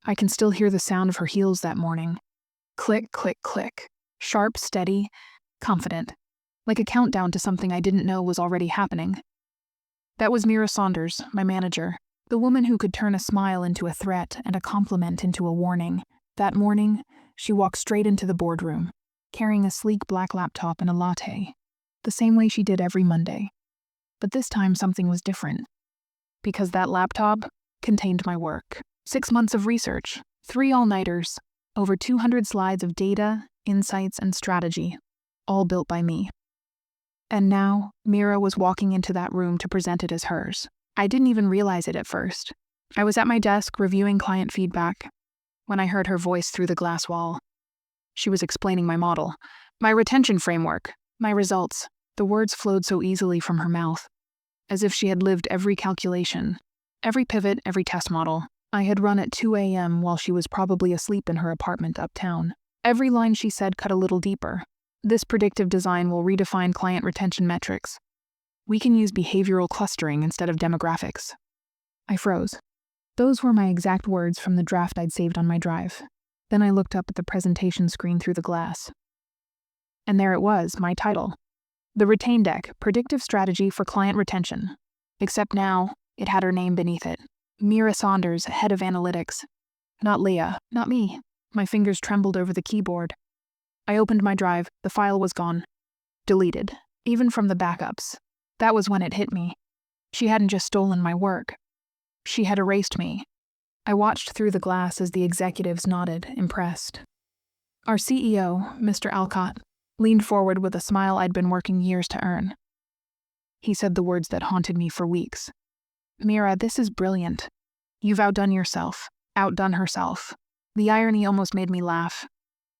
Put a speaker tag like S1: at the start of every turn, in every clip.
S1: I can still hear the sound of her heels that morning. Click, click, click. Sharp, steady, confident. Like a countdown to something I didn't know was already happening. That was Mira Saunders, my manager, the woman who could turn a smile into a threat and a compliment into a warning. That morning, she walked straight into the boardroom, carrying a sleek black laptop and a latte, the same way she did every Monday. But this time something was different, because that laptop contained my work. 6 months of research, 3 all-nighters, over 200 slides of data, insights, and strategy, all built by me. And now, Mira was walking into that room to present it as hers. I didn't even realize it at first. I was at my desk reviewing client feedback when I heard her voice through the glass wall. She was explaining my model, my retention framework, my results. The words flowed so easily from her mouth, as if she had lived every calculation, every pivot, every test model I had run at 2 a.m. while she was probably asleep in her apartment uptown. Every line she said cut a little deeper. This predictive design will redefine client retention metrics. We can use behavioral clustering instead of demographics. I froze. Those were my exact words from the draft I'd saved on my drive. Then I looked up at the presentation screen through the glass. And there it was, my title. The Retain Deck, Predictive Strategy for Client Retention. Except now, it had her name beneath it. Mira Saunders, Head of Analytics. Not Leah, not me. My fingers trembled over the keyboard. I opened my drive. The file was gone. Deleted. Even from the backups. That was when it hit me. She hadn't just stolen my work. She had erased me. I watched through the glass as the executives nodded, impressed. Our CEO, Mr. Alcott, leaned forward with a smile I'd been working years to earn. He said the words that haunted me for weeks. Mira, this is brilliant. You've outdone yourself, outdone herself. The irony almost made me laugh.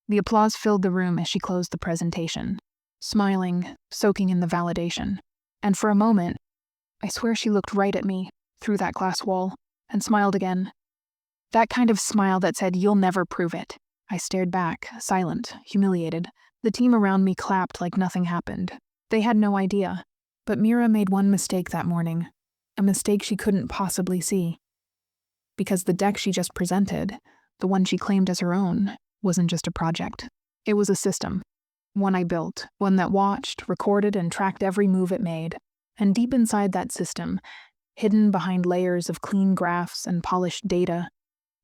S1: The applause filled the room as she closed the presentation, smiling, soaking in the validation. And for a moment, I swear she looked right at me, through that glass wall, and smiled again. That kind of smile that said, "You'll never prove it." I stared back, silent, humiliated. The team around me clapped like nothing happened. They had no idea. But Mira made one mistake that morning, a mistake she couldn't possibly see. Because the deck she just presented, the one she claimed as her own, wasn't just a project. It was a system. One I built, one that watched, recorded, and tracked every move it made. And deep inside that system, hidden behind layers of clean graphs and polished data,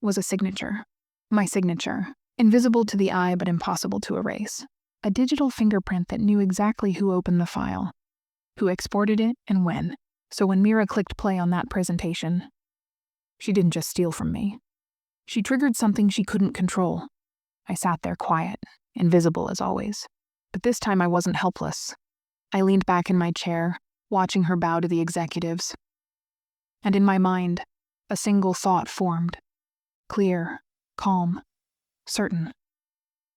S1: was a signature. My signature, invisible to the eye but impossible to erase. A digital fingerprint that knew exactly who opened the file, who exported it, and when. So when Mira clicked play on that presentation, she didn't just steal from me. She triggered something she couldn't control. I sat there quiet, invisible as always. But this time I wasn't helpless. I leaned back in my chair, watching her bow to the executives. And in my mind, a single thought formed. Clear, calm, certain.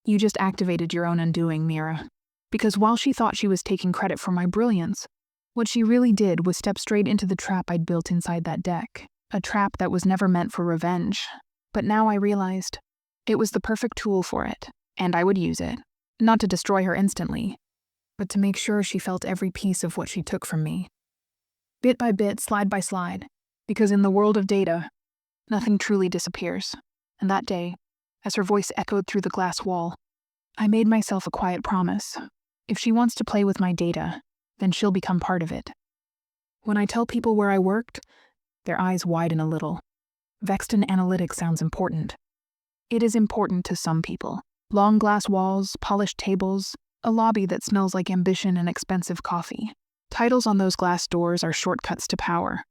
S1: You just activated your own undoing, Mira. Because while she thought she was taking credit for my brilliance, what she really did was step straight into the trap I'd built inside that deck. A trap that was never meant for revenge. But now I realized it was the perfect tool for it, and I would use it. Not to destroy her instantly, but to make sure she felt every piece of what she took from me. Bit by bit, slide by slide, because in the world of data, nothing truly disappears. And that day, as her voice echoed through the glass wall, I made myself a quiet promise. If she wants to play with my data, then she'll become part of it. When I tell people where I worked, their eyes widen a little. Vexton Analytics sounds important. It is important to some people. Long glass walls, polished tables, a lobby that smells like ambition and expensive coffee. Titles on those glass doors are shortcuts to power.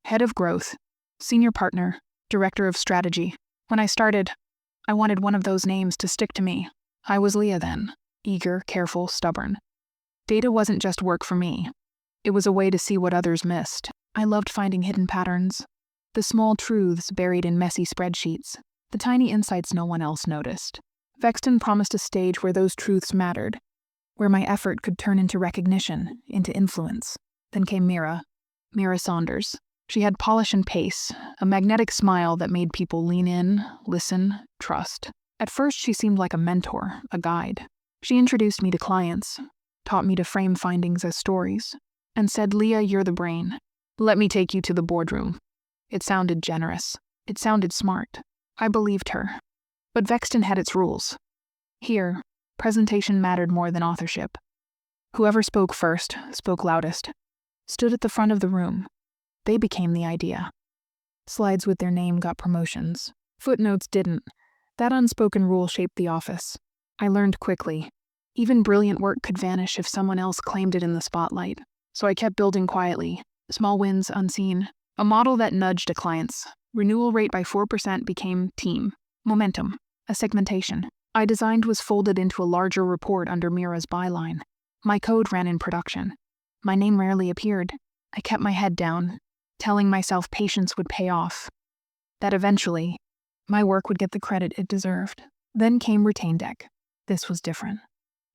S1: Head of Growth, Senior Partner, Director of Strategy. When I started, I wanted one of those names to stick to me. I was Leah then, eager, careful, stubborn. Data wasn't just work for me. It was a way to see what others missed. I loved finding hidden patterns, the small truths buried in messy spreadsheets, the tiny insights no one else noticed. Vexton promised a stage where those truths mattered, where my effort could turn into recognition, into influence. Then came Mira Saunders. She had polish and pace, a magnetic smile that made people lean in, listen, trust. At first, she seemed like a mentor, a guide. She introduced me to clients, taught me to frame findings as stories, and said, "Leah, you're the brain. Let me take you to the boardroom." It sounded generous. It sounded smart. I believed her. But Vexton had its rules. Here, presentation mattered more than authorship. Whoever spoke first, spoke loudest, stood at the front of the room. They became the idea. Slides with their name got promotions. Footnotes didn't. That unspoken rule shaped the office. I learned quickly. Even brilliant work could vanish if someone else claimed it in the spotlight. So I kept building quietly. Small wins unseen. A model that nudged a client's renewal rate by 4% became team. Momentum. A segmentation I designed was folded into a larger report under Mira's byline. My code ran in production. My name rarely appeared. I kept my head down, telling myself patience would pay off. That eventually, my work would get the credit it deserved. Then came Retain Deck. This was different.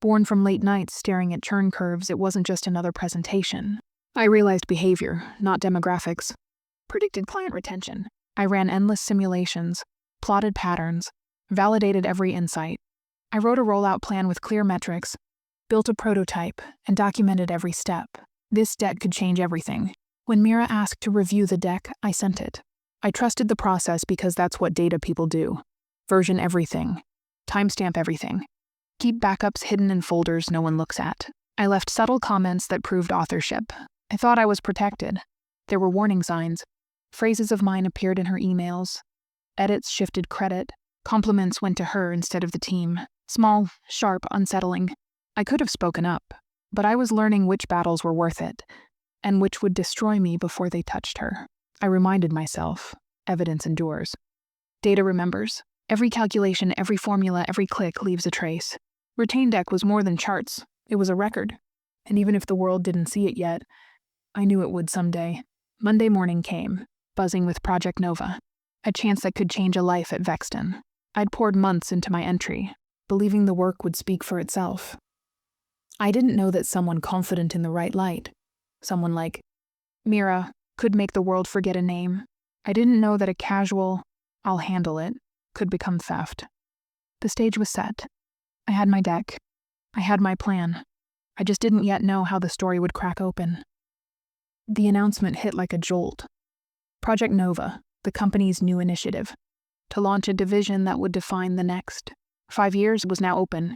S1: Born from late nights staring at churn curves, it wasn't just another presentation. I realized behavior, not demographics. Predicted client retention. I ran endless simulations, plotted patterns, validated every insight. I wrote a rollout plan with clear metrics, built a prototype, and documented every step. This deck could change everything. When Mira asked to review the deck, I sent it. I trusted the process because that's what data people do. Version everything. Timestamp everything. Keep backups hidden in folders no one looks at. I left subtle comments that proved authorship. I thought I was protected. There were warning signs. Phrases of mine appeared in her emails. Edits shifted credit. Compliments went to her instead of the team. Small, sharp, unsettling. I could have spoken up, but I was learning which battles were worth it, and which would destroy me before they touched her. I reminded myself, evidence endures. Data remembers. Every calculation, every formula, every click leaves a trace. Retain Deck was more than charts. It was a record. And even if the world didn't see it yet, I knew it would someday. Monday morning came, buzzing with Project Nova. A chance that could change a life at Vexton. I'd poured months into my entry, believing the work would speak for itself. I didn't know that someone confident in the right light, someone like Mira, could make the world forget a name. I didn't know that a casual, "I'll handle it," could become theft. The stage was set. I had my deck. I had my plan. I just didn't yet know how the story would crack open. The announcement hit like a jolt. Project Nova, the company's new initiative, to launch a division that would define the next 5 years, was now open.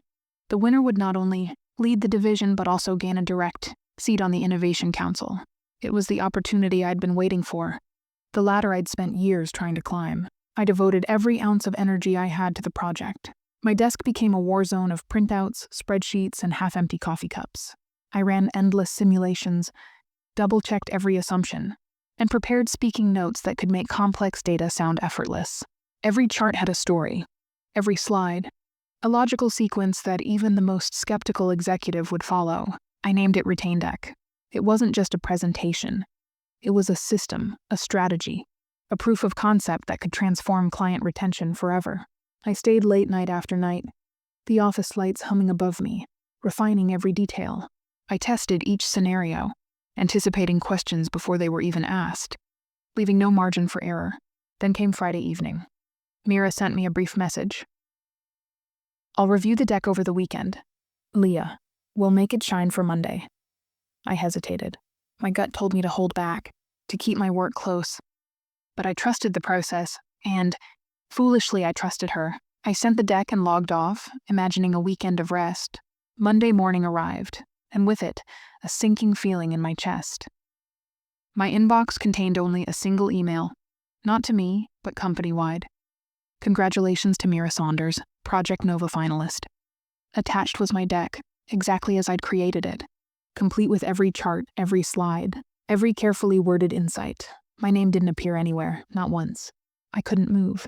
S1: The winner would not only lead the division but also gain a direct seat on the Innovation Council. It was the opportunity I'd been waiting for, the ladder I'd spent years trying to climb. I devoted every ounce of energy I had to the project. My desk became a war zone of printouts, spreadsheets, and half-empty coffee cups. I ran endless simulations, double-checked every assumption, and prepared speaking notes that could make complex data sound effortless. Every chart had a story, every slide, a logical sequence that even the most skeptical executive would follow. I named it Retain Deck. It wasn't just a presentation. It was a system, a strategy, a proof of concept that could transform client retention forever. I stayed late night after night, the office lights humming above me, refining every detail. I tested each scenario, anticipating questions before they were even asked, leaving no margin for error. Then came Friday evening. Mira sent me a brief message. "I'll review the deck over the weekend. Leah, we'll make it shine for Monday." I hesitated. My gut told me to hold back, to keep my work close. But I trusted the process, and, foolishly, I trusted her. I sent the deck and logged off, imagining a weekend of rest. Monday morning arrived, and with it, a sinking feeling in my chest. My inbox contained only a single email, not to me, but company-wide. "Congratulations to Mira Saunders, Project Nova finalist." Attached was my deck, exactly as I'd created it, complete with every chart, every slide, every carefully worded insight. My name didn't appear anywhere, not once. I couldn't move.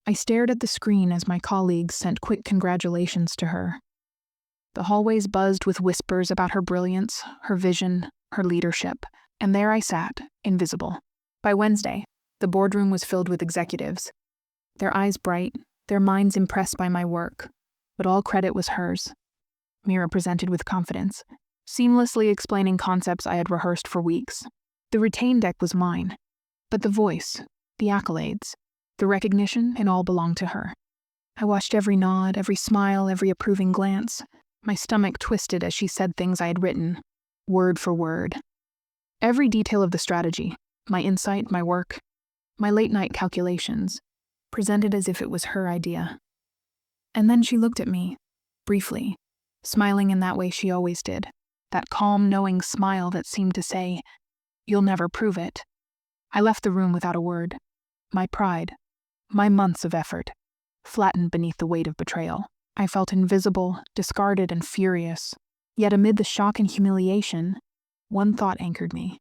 S1: I stared at the screen as my colleagues sent quick congratulations to her. The hallways buzzed with whispers about her brilliance, her vision, her leadership, and there I sat, invisible. By Wednesday, the boardroom was filled with executives, their eyes bright, their minds impressed by my work, but all credit was hers. Mira presented with confidence, seamlessly explaining concepts I had rehearsed for weeks. The Retain Deck was mine, but the voice, the accolades, the recognition, it all belonged to her. I watched every nod, every smile, every approving glance. My stomach twisted as she said things I had written, word for word. Every detail of the strategy, my insight, my work, my late-night calculations, presented as if it was her idea. And then she looked at me, briefly, smiling in that way she always did, that calm, knowing smile that seemed to say, "You'll never prove it." I left the room without a word. My pride, my months of effort, flattened beneath the weight of betrayal. I felt invisible, discarded, and furious. Yet amid the shock and humiliation, one thought anchored me.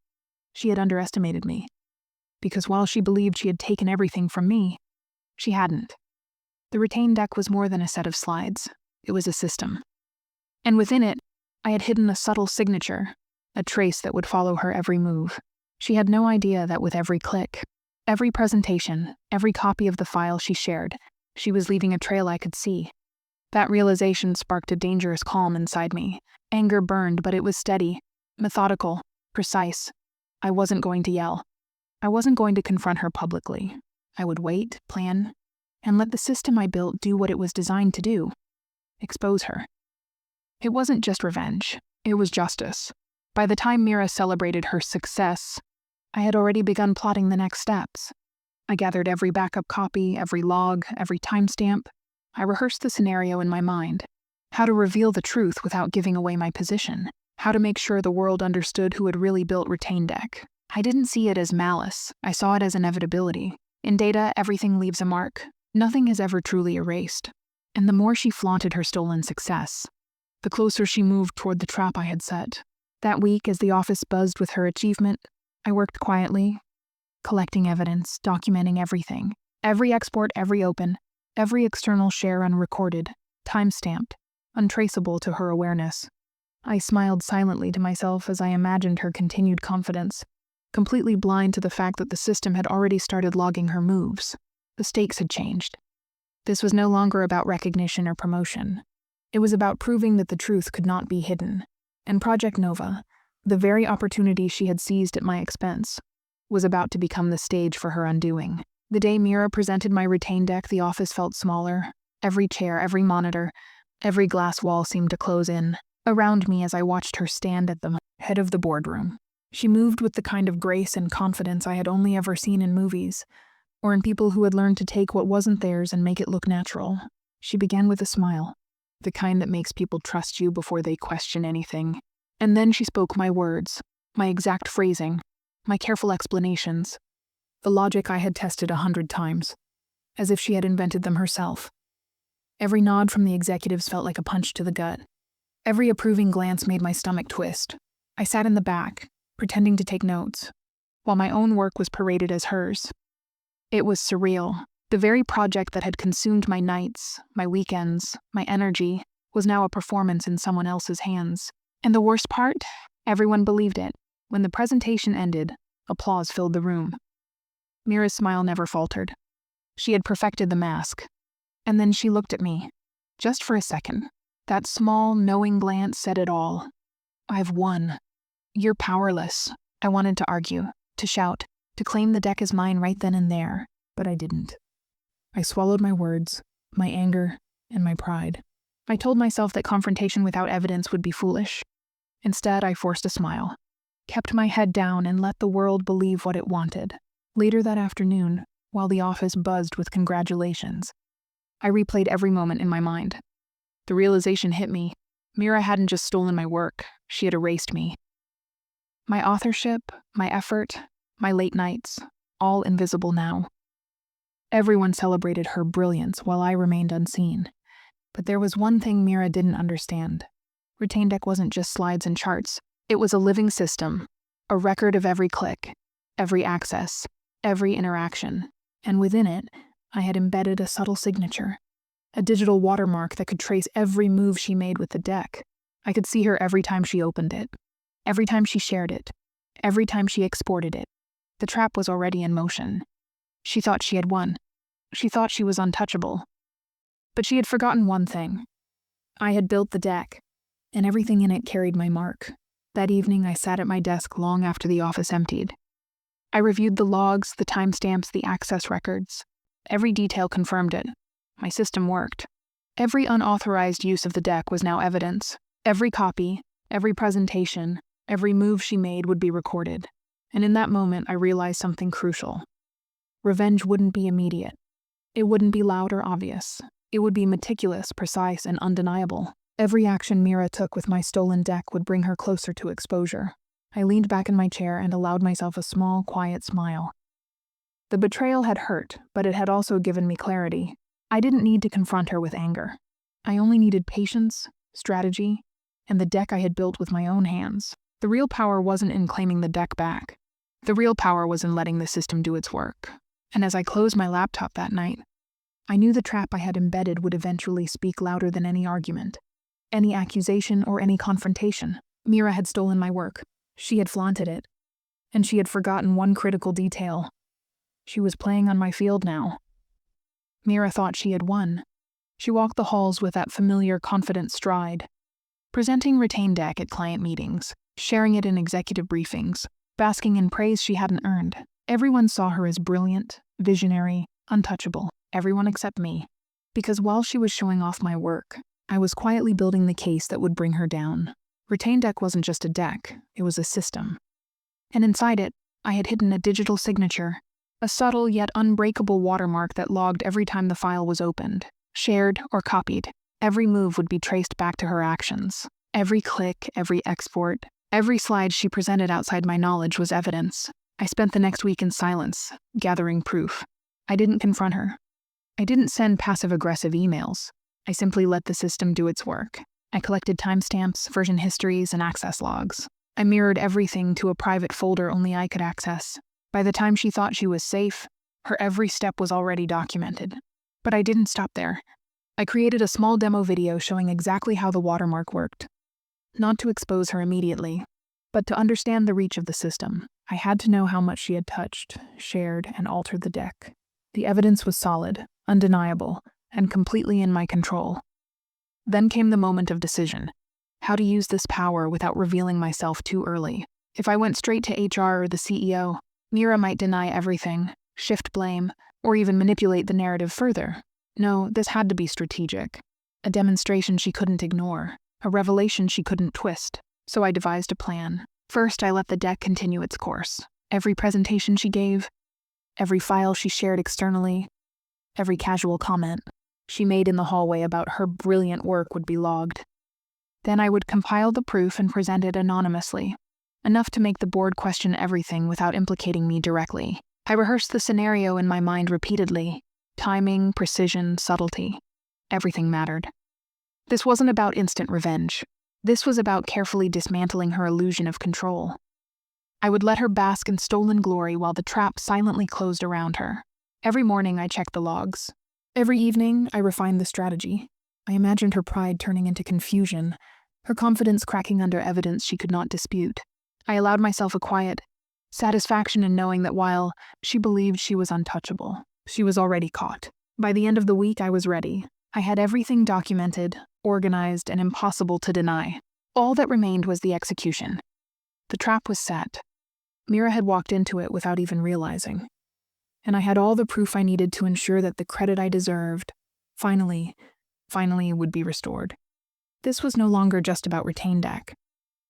S1: She had underestimated me. Because while she believed she had taken everything from me, she hadn't. The retained deck was more than a set of slides. It was a system. And within it, I had hidden a subtle signature, a trace that would follow her every move. She had no idea that with every click, every presentation, every copy of the file she shared, she was leaving a trail I could see. That realization sparked a dangerous calm inside me. Anger burned, but it was steady, methodical, precise. I wasn't going to yell. I wasn't going to confront her publicly. I would wait, plan, and let the system I built do what it was designed to do: expose her. It wasn't just revenge, it was justice. By the time Mira celebrated her success, I had already begun plotting the next steps. I gathered every backup copy, every log, every timestamp. I rehearsed the scenario in my mind. How to reveal the truth without giving away my position. How to make sure the world understood who had really built Retained Deck. I didn't see it as malice. I saw it as inevitability. In data, everything leaves a mark. Nothing is ever truly erased. And the more she flaunted her stolen success, the closer she moved toward the trap I had set. That week, as the office buzzed with her achievement, I worked quietly, collecting evidence, documenting everything. Every export, every open, every external share unrecorded, time-stamped, untraceable to her awareness. I smiled silently to myself as I imagined her continued confidence, completely blind to the fact that the system had already started logging her moves. The stakes had changed. This was no longer about recognition or promotion. It was about proving that the truth could not be hidden. And Project Nova, the very opportunity she had seized at my expense, was about to become the stage for her undoing. The day Mira presented my Retained Deck, the office felt smaller. Every chair, every monitor, every glass wall seemed to close in around me as I watched her stand at the head of the boardroom. She moved with the kind of grace and confidence I had only ever seen in movies, or in people who had learned to take what wasn't theirs and make it look natural. She began with a smile, the kind that makes people trust you before they question anything. And then she spoke my words, my exact phrasing, my careful explanations, the logic I had tested 100 times, as if she had invented them herself. Every nod from the executives felt like a punch to the gut. Every approving glance made my stomach twist. I sat in the back, pretending to take notes, while my own work was paraded as hers. It was surreal. The very project that had consumed my nights, my weekends, my energy, was now a performance in someone else's hands. And the worst part? Everyone believed it. When the presentation ended, applause filled the room. Mira's smile never faltered. She had perfected the mask. And then she looked at me, just for a second. That small, knowing glance said it all. "I've won. You're powerless." I wanted to argue, to shout, to claim the deck as mine right then and there, but I didn't. I swallowed my words, my anger, and my pride. I told myself that confrontation without evidence would be foolish. Instead, I forced a smile, kept my head down, and let the world believe what it wanted. Later that afternoon, while the office buzzed with congratulations, I replayed every moment in my mind. The realization hit me. Mira hadn't just stolen my work, she had erased me. My authorship, my effort, my late nights, all invisible now. Everyone celebrated her brilliance while I remained unseen. But there was one thing Mira didn't understand. Retained Deck wasn't just slides and charts. It was a living system, a record of every click, every access, every interaction. And within it, I had embedded a subtle signature, a digital watermark that could trace every move she made with the deck. I could see her every time she opened it, every time she shared it, every time she exported it. The trap was already in motion. She thought she had won. She thought she was untouchable. But she had forgotten one thing. I had built the deck, and everything in it carried my mark. That evening, I sat at my desk long after the office emptied. I reviewed the logs, the timestamps, the access records. Every detail confirmed it. My system worked. Every unauthorized use of the deck was now evidence. Every copy, every presentation, every move she made would be recorded. And in that moment, I realized something crucial. Revenge wouldn't be immediate. It wouldn't be loud or obvious. It would be meticulous, precise, and undeniable. Every action Mira took with my stolen deck would bring her closer to exposure. I leaned back in my chair and allowed myself a small, quiet smile. The betrayal had hurt, but it had also given me clarity. I didn't need to confront her with anger. I only needed patience, strategy, and the deck I had built with my own hands. The real power wasn't in claiming the deck back. The real power was in letting the system do its work. And as I closed my laptop that night, I knew the trap I had embedded would eventually speak louder than any argument, any accusation, or any confrontation. Mira had stolen my work. She had flaunted it. And she had forgotten one critical detail. She was playing on my field now. Mira thought she had won. She walked the halls with that familiar, confident stride, presenting retained deck at client meetings, sharing it in executive briefings, basking in praise she hadn't earned. Everyone saw her as brilliant, visionary, untouchable. Everyone except me. Because while she was showing off my work, I was quietly building the case that would bring her down. Retained deck wasn't just a deck, it was a system. And inside it, I had hidden a digital signature, a subtle yet unbreakable watermark that logged every time the file was opened, shared, or copied. Every move would be traced back to her actions. Every click, every export, every slide she presented outside my knowledge was evidence. I spent the next week in silence, gathering proof. I didn't confront her. I didn't send passive-aggressive emails. I simply let the system do its work. I collected timestamps, version histories, and access logs. I mirrored everything to a private folder only I could access. By the time she thought she was safe, her every step was already documented. But I didn't stop there. I created a small demo video showing exactly how the watermark worked. Not to expose her immediately, but to understand the reach of the system. I had to know how much she had touched, shared, and altered the deck. The evidence was solid, undeniable, and completely in my control. Then came the moment of decision. How to use this power without revealing myself too early. If I went straight to HR or the CEO, Mira might deny everything, shift blame, or even manipulate the narrative further. No, this had to be strategic. A demonstration she couldn't ignore, a revelation she couldn't twist. So I devised a plan. First, I let the deck continue its course. Every presentation she gave, every file she shared externally, every casual comment she made in the hallway about her brilliant work would be logged. Then I would compile the proof and present it anonymously, enough to make the board question everything without implicating me directly. I rehearsed the scenario in my mind repeatedly. Timing, precision, subtlety. Everything mattered. This wasn't about instant revenge. This was about carefully dismantling her illusion of control. I would let her bask in stolen glory while the trap silently closed around her. Every morning I checked the logs. Every evening I refined the strategy. I imagined her pride turning into confusion, her confidence cracking under evidence she could not dispute. I allowed myself a quiet satisfaction in knowing that while she believed she was untouchable, she was already caught. By the end of the week I was ready. I had everything documented, organized, and impossible to deny. All that remained was the execution. The trap was set. Mira had walked into it without even realizing. And I had all the proof I needed to ensure that the credit I deserved, finally would be restored. This was no longer just about retained deck.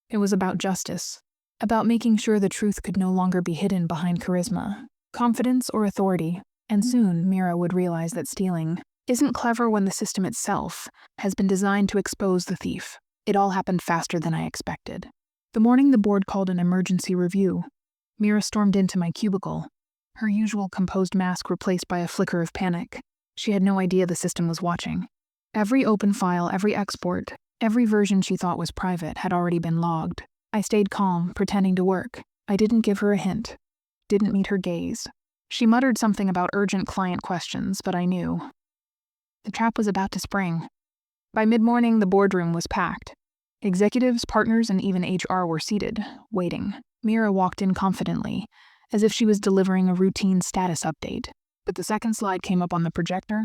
S1: It was about justice, about making sure the truth could no longer be hidden behind charisma, confidence, or authority. And soon Mira would realize that stealing isn't clever when the system itself has been designed to expose the thief. It all happened faster than I expected. The morning the board called an emergency review, Mira stormed into my cubicle, her usual composed mask replaced by a flicker of panic. She had no idea the system was watching. Every open file, every export, every version she thought was private had already been logged. I stayed calm, pretending to work. I didn't give her a hint, didn't meet her gaze. She muttered something about urgent client questions, but I knew. The trap was about to spring. By mid-morning, the boardroom was packed. Executives, partners, and even HR were seated, waiting. Mira walked in confidently, as if she was delivering a routine status update. But the second slide came up on the projector.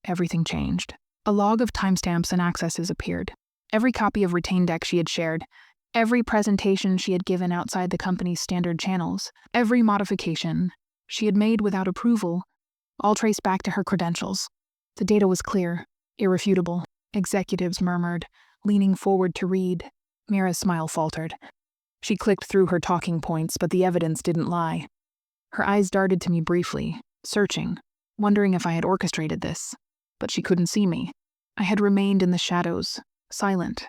S1: Everything changed. A log of timestamps and accesses appeared. Every copy of retained deck she had shared, every presentation she had given outside the company's standard channels, every modification she had made without approval, all traced back to her credentials. The data was clear, irrefutable. Executives murmured, leaning forward to read. Mira's smile faltered. She clicked through her talking points, but the evidence didn't lie. Her eyes darted to me briefly, searching, wondering if I had orchestrated this, but she couldn't see me. I had remained in the shadows, silent,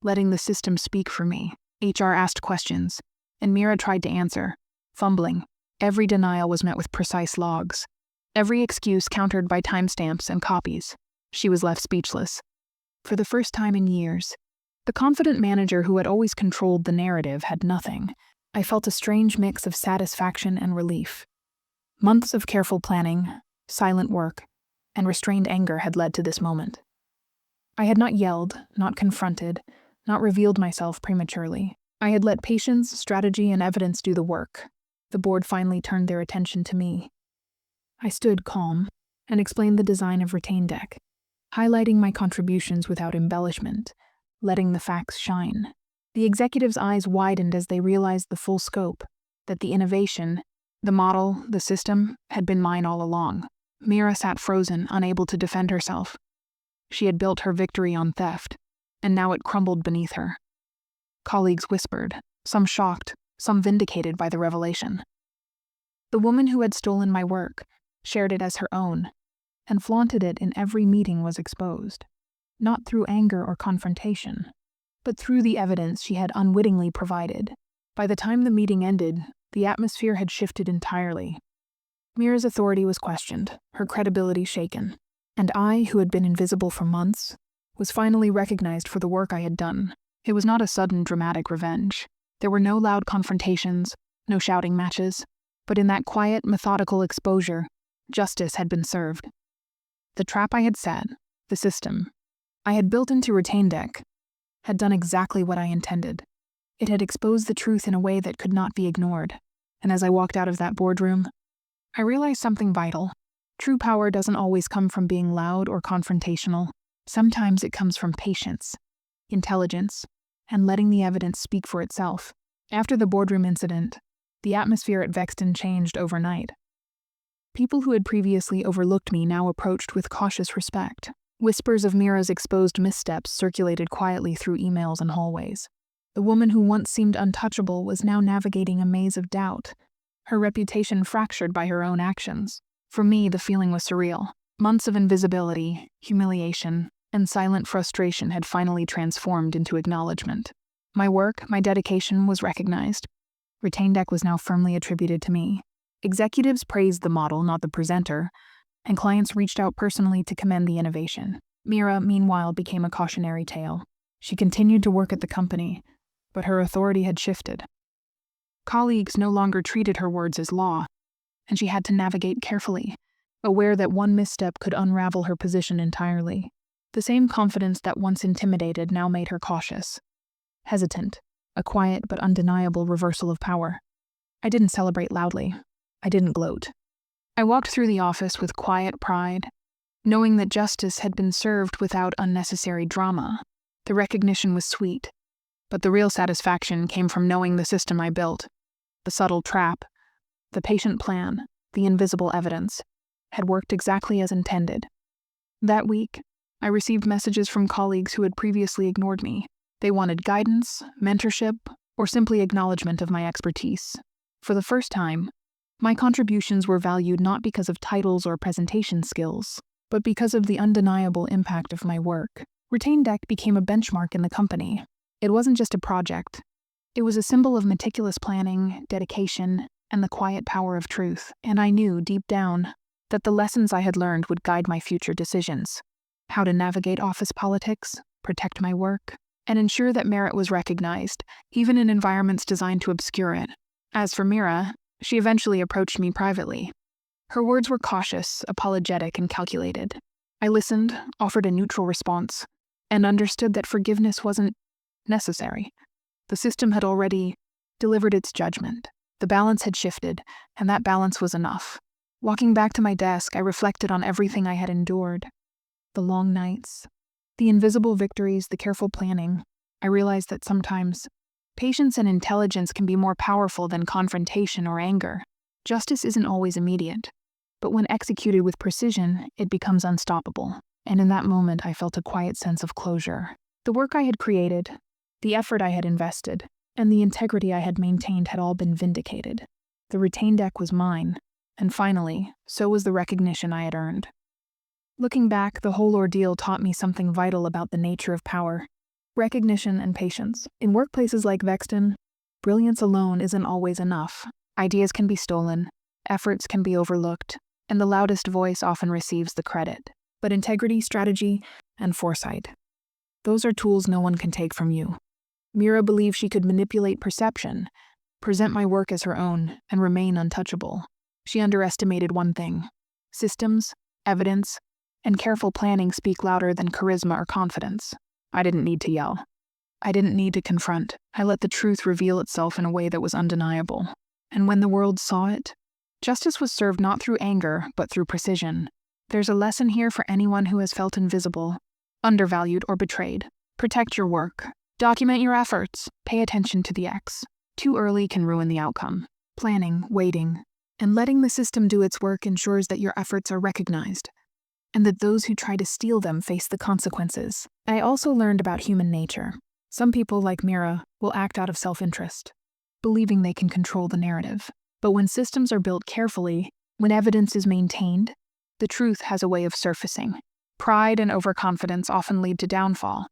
S1: letting the system speak for me. HR asked questions, and Mira tried to answer, fumbling. Every denial was met with precise logs, every excuse countered by timestamps and copies. She was left speechless. For the first time in years, the confident manager who had always controlled the narrative had nothing. I felt a strange mix of satisfaction and relief. Months of careful planning, silent work, and restrained anger had led to this moment. I had not yelled, not confronted, not revealed myself prematurely. I had let patience, strategy, and evidence do the work. The board finally turned their attention to me. I stood calm and explained the design of Retain Deck, highlighting my contributions without embellishment, letting the facts shine. The executives' eyes widened as they realized the full scope, that the innovation, the model, the system, had been mine all along. Mira sat frozen, unable to defend herself. She had built her victory on theft, and now it crumbled beneath her. Colleagues whispered, some shocked, some vindicated by the revelation. The woman who had stolen my work, shared it as her own, and flaunted it in every meeting was exposed, not through anger or confrontation, but through the evidence she had unwittingly provided. By the time the meeting ended, the atmosphere had shifted entirely. Mira's authority was questioned, her credibility shaken, and I, who had been invisible for months, was finally recognized for the work I had done. It was not a sudden, dramatic revenge. There were no loud confrontations, no shouting matches, but in that quiet, methodical exposure, justice had been served. The trap I had set, the system I had built into Retain Deck, had done exactly what I intended. It had exposed the truth in a way that could not be ignored, and as I walked out of that boardroom, I realized something vital. True power doesn't always come from being loud or confrontational. Sometimes it comes from patience, intelligence, and letting the evidence speak for itself. After the boardroom incident, the atmosphere at Vexton changed overnight. People who had previously overlooked me now approached with cautious respect. Whispers of Mira's exposed missteps circulated quietly through emails and hallways. The woman who once seemed untouchable was now navigating a maze of doubt, her reputation fractured by her own actions. For me, the feeling was surreal. Months of invisibility, humiliation, and silent frustration had finally transformed into acknowledgement. My work, my dedication was recognized. Retain Deck was now firmly attributed to me. Executives praised the model, not the presenter, and clients reached out personally to commend the innovation. Mira, meanwhile, became a cautionary tale. She continued to work at the company, but her authority had shifted. Colleagues no longer treated her words as law, and she had to navigate carefully, aware that one misstep could unravel her position entirely. The same confidence that once intimidated now made her cautious, hesitant, a quiet but undeniable reversal of power. I didn't celebrate loudly. I didn't gloat. I walked through the office with quiet pride, knowing that justice had been served without unnecessary drama. The recognition was sweet, but the real satisfaction came from knowing the system I built, the subtle trap, the patient plan, the invisible evidence, had worked exactly as intended. That week, I received messages from colleagues who had previously ignored me. They wanted guidance, mentorship, or simply acknowledgement of my expertise. For the first time, my contributions were valued not because of titles or presentation skills, but because of the undeniable impact of my work. Retain Deck became a benchmark in the company. It wasn't just a project. It was a symbol of meticulous planning, dedication, and the quiet power of truth. And I knew, deep down, that the lessons I had learned would guide my future decisions. How to navigate office politics, protect my work, and ensure that merit was recognized, even in environments designed to obscure it. As for Mira, she eventually approached me privately. Her words were cautious, apologetic, and calculated. I listened, offered a neutral response, and understood that forgiveness wasn't necessary. The system had already delivered its judgment. The balance had shifted, and that balance was enough. Walking back to my desk, I reflected on everything I had endured. The long nights, the invisible victories, the careful planning. I realized that sometimes patience and intelligence can be more powerful than confrontation or anger. Justice isn't always immediate, but when executed with precision, it becomes unstoppable. And in that moment, I felt a quiet sense of closure. The work I had created, the effort I had invested, and the integrity I had maintained had all been vindicated. The Retain Deck was mine, and finally, so was the recognition I had earned. Looking back, the whole ordeal taught me something vital about the nature of power: recognition and patience. In workplaces like Vexton, brilliance alone isn't always enough. Ideas can be stolen, efforts can be overlooked, and the loudest voice often receives the credit. But integrity, strategy, and foresight, those are tools no one can take from you. Mira believed she could manipulate perception, present my work as her own, and remain untouchable. She underestimated one thing: systems, evidence, and careful planning speak louder than charisma or confidence. I didn't need to yell. I didn't need to confront. I let the truth reveal itself in a way that was undeniable. And when the world saw it, justice was served not through anger, but through precision. There's a lesson here for anyone who has felt invisible, undervalued, or betrayed. Protect your work. Document your efforts. Pay attention to the X. Too early can ruin the outcome. Planning, waiting, and letting the system do its work ensures that your efforts are recognized, and that those who try to steal them face the consequences. I also learned about human nature. Some people, like Mira, will act out of self-interest, believing they can control the narrative. But when systems are built carefully, when evidence is maintained, the truth has a way of surfacing. Pride and overconfidence often lead to downfall,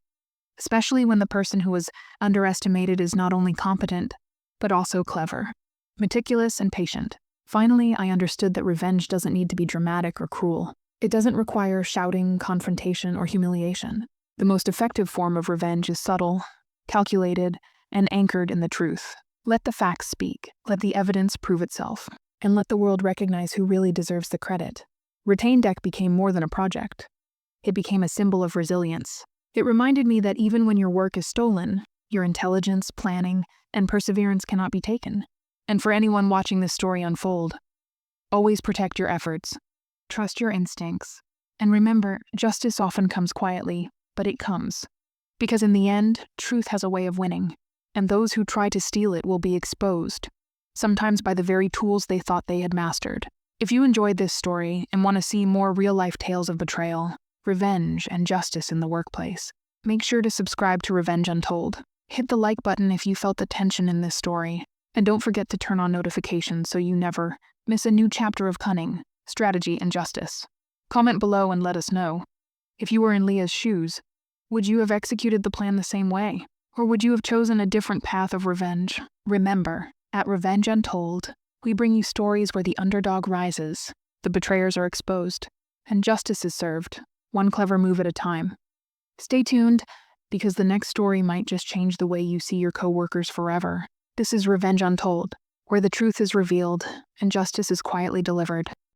S1: especially when the person who was underestimated is not only competent, but also clever, meticulous, and patient. Finally, I understood that revenge doesn't need to be dramatic or cruel. It doesn't require shouting, confrontation, or humiliation. The most effective form of revenge is subtle, calculated, and anchored in the truth. Let the facts speak, let the evidence prove itself, and let the world recognize who really deserves the credit. Retain Deck became more than a project. It became a symbol of resilience. It reminded me that even when your work is stolen, your intelligence, planning, and perseverance cannot be taken. And for anyone watching this story unfold, always protect your efforts, trust your instincts, and remember, justice often comes quietly, but it comes. Because in the end, truth has a way of winning, and those who try to steal it will be exposed, sometimes by the very tools they thought they had mastered. If you enjoyed this story and want to see more real-life tales of betrayal, revenge, and justice in the workplace, make sure to subscribe to Revenge Untold. Hit the like button if you felt the tension in this story, and don't forget to turn on notifications so you never miss a new chapter of cunning, strategy, and justice. Comment below and let us know. If you were in Leah's shoes, would you have executed the plan the same way? Or would you have chosen a different path of revenge? Remember, at Revenge Untold, we bring you stories where the underdog rises, the betrayers are exposed, and justice is served, one clever move at a time. Stay tuned, because the next story might just change the way you see your coworkers forever. This is Revenge Untold, where the truth is revealed and justice is quietly delivered.